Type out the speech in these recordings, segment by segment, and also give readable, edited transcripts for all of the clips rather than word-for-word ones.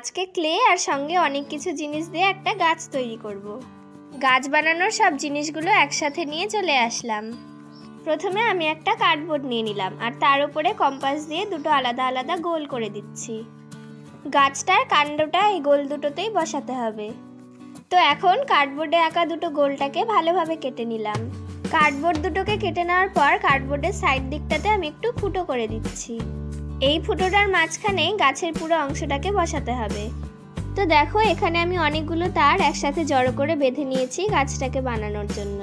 আজকে ক্লে আর সঙ্গে অনেক কিছু জিনিস দিয়ে একটা গাছ তৈরি করব। গাছ বানানোর সব জিনিসগুলো একসাথে নিয়ে চলে আসলাম। প্রথমে আমি একটা কার্ডবোর্ড নিয়ে নিলাম আর তার উপরে কম্পাস দিয়ে দুটো আলাদা আলাদা গোল করে দিচ্ছি। গাছটার কাণ্ডটা এই গোল দুটোতেই বসাতে হবে। তো এখন কার্ডবোর্ডে আঁকা দুটো গোলটাকে ভালোভাবে কেটে নিলাম। কার্ডবোর্ড দুটোকে কেটে নেওয়ার পর কার্ডবোর্ডের সাইড দিকটাতে আমি একটু ফুটো করে দিচ্ছি। এই ফুটোটার মাঝখানে গাছের পুরো অংশটাকে বসাতে হবে। তো দেখো এখানে আমি অনেকগুলো তার একসাথে জড়ো করে বেঁধে নিয়েছি গাছটাকে বানানোর জন্য।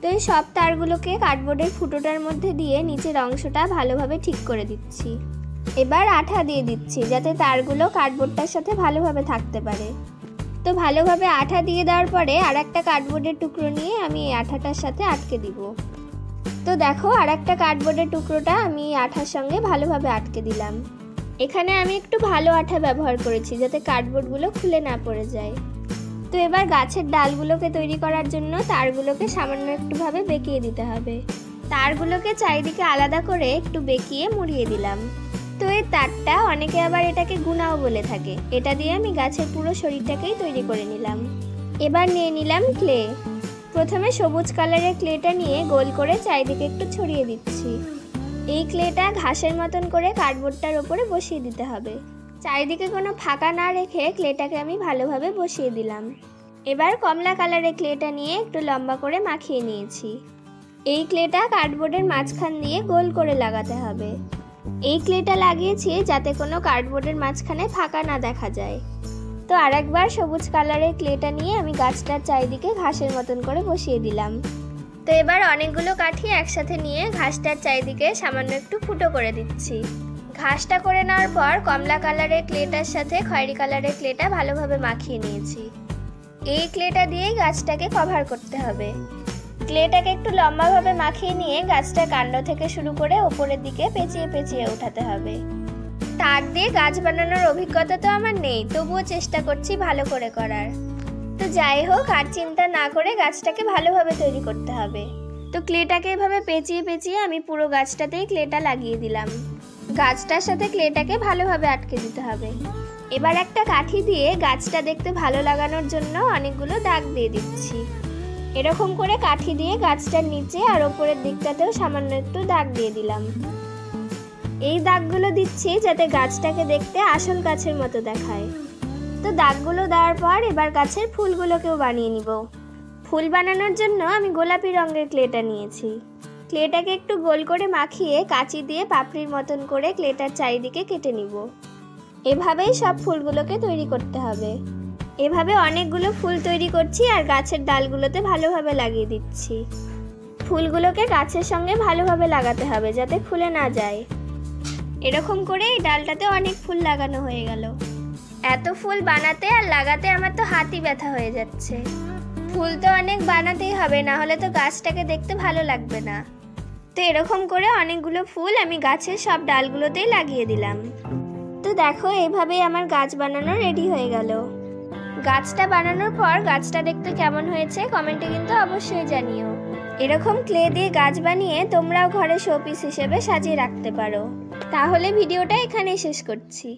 তো এই সব তারগুলোকে কার্ডবোর্ডের ফুটোটার মধ্যে দিয়ে নিচের অংশটা ভালোভাবে ঠিক করে দিচ্ছি। এবার আঠা দিয়ে দিচ্ছি যাতে তারগুলো কার্ডবোর্ডটার সাথে ভালোভাবে থাকতে পারে। তো ভালোভাবে আঠা দিয়ে দেওয়ার পরে আর একটা কার্ডবোর্ডের টুকরো নিয়ে আমি এই আঠাটার সাথে আটকে দিব। তো দেখো আর একটা কার্ডবোর্ডের টুকরোটা আমি আঠার সঙ্গে ভালোভাবে আটকে দিলাম। এখানে আমি একটু ভালো আঠা ব্যবহার করেছি যাতে কার্ডবোর্ডগুলো খুলে না পড়ে যায়। তো এবার গাছের ডালগুলোকে তৈরি করার জন্য তারগুলোকে সামান্য একটুভাবে বেঁকিয়ে দিতে হবে। তারগুলোকে চারিদিকে আলাদা করে একটু বেঁকিয়ে মুড়িয়ে দিলাম। তো এই তারটা অনেকে আবার এটাকে গুনাও বলে থাকে। এটা দিয়ে আমি গাছের পুরো শরীরটাকেই তৈরি করে নিলাম। এবার নিয়ে নিলাম ক্লে। প্রথমে সবুজ কালারের ক্লেটা নিয়ে গোল করে চারিদিকে একটু ছড়িয়ে দিচ্ছি। এই ক্লেটা ঘাসের মতন করে কার্ডবোর্ডটার ওপরে বসিয়ে দিতে হবে। চারিদিকে কোনো ফাঁকা না রেখে ক্লেটাকে আমি ভালোভাবে বসিয়ে দিলাম। এবার কমলা কালারের ক্লেটা নিয়ে একটু লম্বা করে মাখিয়ে নিয়েছি। এই ক্লেটা কার্ডবোর্ডের মাঝখান দিয়ে গোল করে লাগাতে হবে। এই ক্লেটা লাগিয়েছি যাতে কোনো কার্ডবোর্ডের মাঝখানে ফাঁকা না দেখা যায়। তো আরেকবার সবুজ কালারের ক্লেটা নিয়ে আমি গাছটার চারিদিকে ঘাসের মতন করে বসিয়ে দিলাম। তো এবার অনেকগুলো কাঠি একসাথে নিয়ে ঘাসটার চারিদিকে সামান্য একটু ফুটো করে দিচ্ছি। ঘাসটা করে নেওয়ার পর কমলা কালারের ক্লেটার সাথে খয়েরি কালারের ক্লেটা ভালোভাবে মাখিয়ে নিয়েছি। এই ক্লেটা দিয়েই গাছটাকে কভার করতে হবে। ক্লেটাকে একটু লম্বাভাবে মাখিয়ে নিয়ে গাছটার কাণ্ড থেকে শুরু করে ওপরের দিকে পেঁচিয়ে পেঁচিয়ে উঠাতে হবে। তার দিয়ে গাছ বানানোর অভিজ্ঞতা তো আমার নেই, তবুও চেষ্টা করছি ভালো করে করার। তো যাই হোক, আর চিন্তা না করে গাছটাকে ভালোভাবে তৈরি করতে হবে। তো ক্লেটাকে এভাবে পেঁচিয়ে পেঁচিয়ে আমি পুরো গাছটাতেই ক্লেটা লাগিয়ে দিলাম। গাছটার সাথে ক্লেটাকে ভালোভাবে আটকে দিতে হবে। এবার একটা কাঠি দিয়ে গাছটা দেখতে ভালো লাগানোর জন্য অনেকগুলো দাগ দিয়ে দিচ্ছি। এরকম করে কাঠি দিয়ে গাছটার নিচে আর ওপরের দিকটাতেও সামান্য একটু দাগ দিয়ে দিলাম। এই দাগগুলো দিচ্ছি যাতে গাছটাকে দেখতে আসল গাছের মতো দেখায়। তো দাগগুলো দেওয়ার পর এবার গাছের ফুলগুলোকেও বানিয়ে নিব। ফুল বানানোর জন্য আমি গোলাপি রঙের ক্লেটা নিয়েছি। ক্লেটাকে একটু গোল করে মাখিয়ে কাঁচি দিয়ে পাপড়ির মতন করে ক্লেটার চারিদিকে কেটে নিব। এভাবেই সব ফুলগুলোকে তৈরি করতে হবে। এভাবে অনেকগুলো ফুল তৈরি করছি আর গাছের ডালগুলোতে ভালোভাবে লাগিয়ে দিচ্ছি। ফুলগুলোকে গাছের সঙ্গে ভালোভাবে লাগাতে হবে যাতে খুলে না যায়। এরকম করে এই ডালটাতে অনেক ফুল লাগানো হয়ে গেল। এত ফুল বানাতে আর লাগাতে আমার তো হাতই ব্যথা হয়ে যাচ্ছে। ফুল তো অনেক বানাতেই হবে, না হলে তো গাছটাকে দেখতে ভালো লাগবে না। তো এরকম করে অনেকগুলো ফুল আমি গাছের সব ডালগুলোতেই লাগিয়ে দিলাম। তো দেখো এইভাবেই আমার গাছ বানানো রেডি হয়ে গেল। গাছটা বানানোর পর গাছটা দেখতে কেমন হয়েছে কমেন্টে কিন্তু অবশ্যই জানিও। এরকম ক্লে দিয়ে গাছ বানিয়ে তোমরাও ঘরে শোপিস হিসেবে সাজিয়ে রাখতে পারো। তাহলে ভিডিওটা এখানেই শেষ করছি।